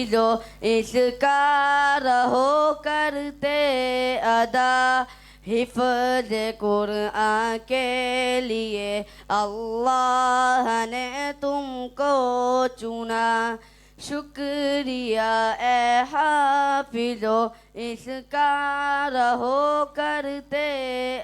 حافظو اس کا رہو کرتے ادا حفظ قرآن کے لیے اللہ نے تم کو چنا شکریہ اے حافظو اس کا رہو کرتے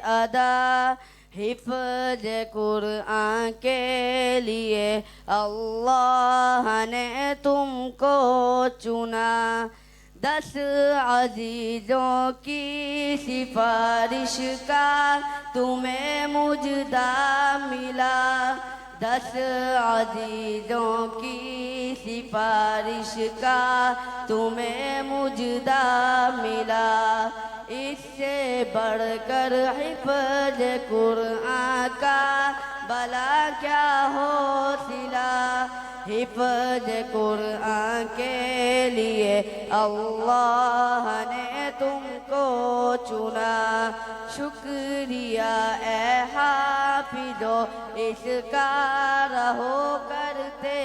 ادا حفظ قرآن کے لیے اللہ نے تم کو چنا 10 عزیزوں کی سفارش کا تمہیں مجدہ ملا 10 عزیزوں کی سفارش کا تمہیں مجدہ ملا اس سے بڑھ کر حفظ قرآن کا بھلا کیا ہو صلہ حفظ قرآن کے لیے اللہ نے تم کو چنا شکریہ اے حافظو اس کا رہو کرتے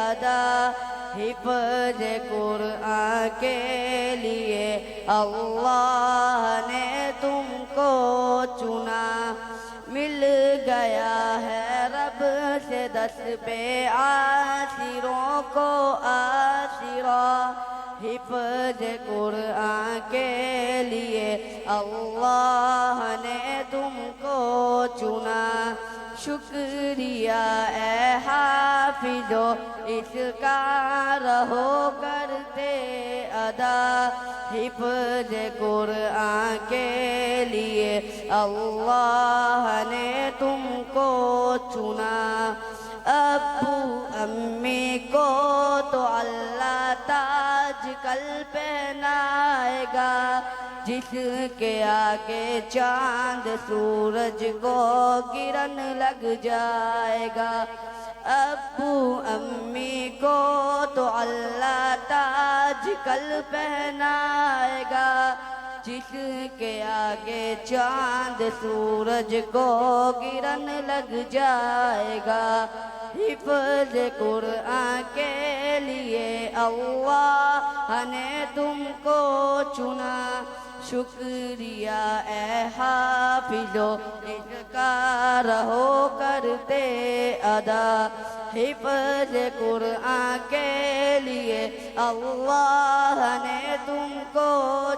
ادا حفظ قرآن کے لیے اللہ نے تم کو چنا مل گیا ہے رب سے 10 پہ عاشروں کو آشرا حفظ قرآن کے لیے اللہ نے تم کو چنا شکریہ اے حافظو اس کا رہو کرتے ادا حفظ قرآن کے لیے اللہ نے تم کو چنا ابو امی کو تو اللہ تاج کل پہنائے گا جس کے آگے چاند سورج کو گرن لگ جائے گا ابو امی کو تو اللہ تاج کل پہنائے گا جس کے آگے چاند سورج کو گرن لگ جائے گا حفظ قرآن کے لیے اللہ نے تم کو چنا شکریہ اے حافظو اس کا رہو کرتے ادا حفظ قرآن کے لیے اللہ نے تم کو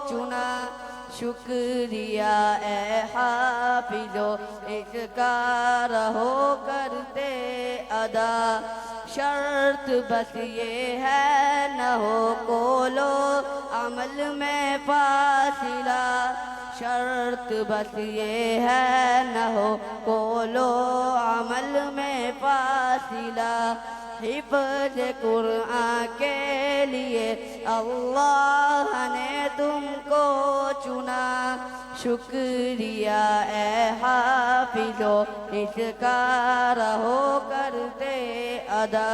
چنا شکریہ اے حافظو اس کا رہو کرتے ادا شرط بس یہ ہے نہ ہو قولو عمل میں فاصلہ شرط بس یہ ہے نہ ہو قولو عمل میں فاصلہ حفظ قرآن کے لیے اللہ نے تم کو چنا شکریہ اے حافظو اس کا رہو کرتے ادا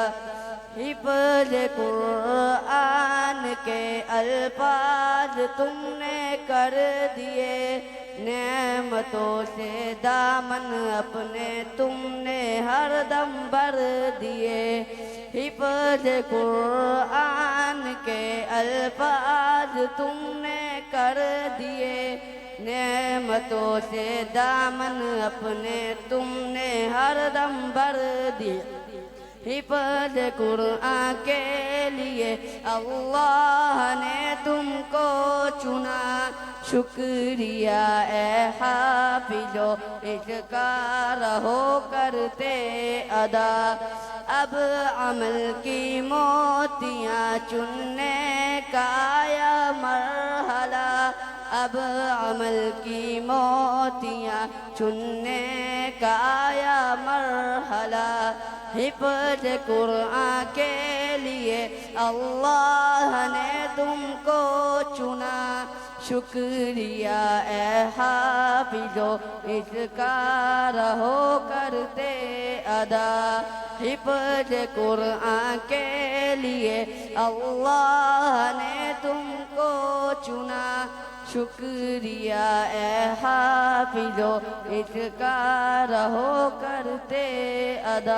حفظ قرآن کے الفاظ تم نے کر دیے نعمتوں سے دامن اپنے تم نے ہر دم بھر دیے حفظ قرآن کے الفاظ تم نے کر دیے نعمتوں سے دامن اپنے تم نے ہر دم بھر دیے حفظ قرآن کے لیے اللہ نے تم کو چنا شکریہ اے حافظو اس کا رہو کرتے ادا اب عمل کی موتیاں چننے کا آیا مرحلہ اب عمل کی موتیاں چننے کا آیا مرحلہ حفظ قرآن کے لیے اللہ نے تم کو چنا شکریہ اے حافظو اس کا رہو کرتے ادا حفظ قرآن کے لیے اللہ نے تم کو چنا شکریہ اے حافظو اس کا رہو کرتے ادا